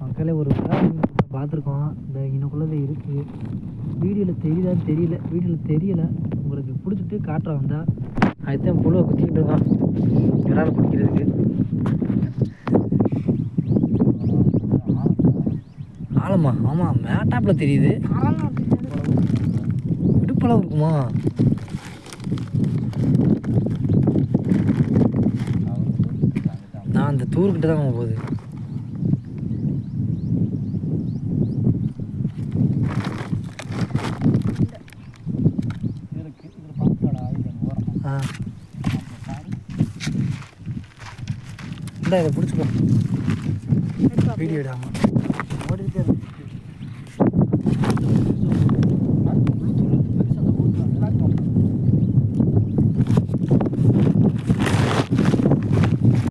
மக்களே ஒரு பார்த்துருக்கோம். இந்த இனக்குள்ளே இருக்குது. வீடியோவில் தெரியுதான்னு தெரியல. வீடியோவில் தெரியலை. உங்களுக்கு பிடிச்சிட்டு காட்டுற வந்தால் அதுதான் புழுவை குத்திக்கிட்டு இருக்கான் விளாட பிடிக்கிறதுக்கு. ஆழமா? ஆமாம், மேட்டாப்பில் தெரியுது. இடுப்பளவு இருக்குமா? நான் அந்த தூர்கிட்ட தான் போகுது. இதை பிடிச்சிப்போம். வீடியோ இடாமல்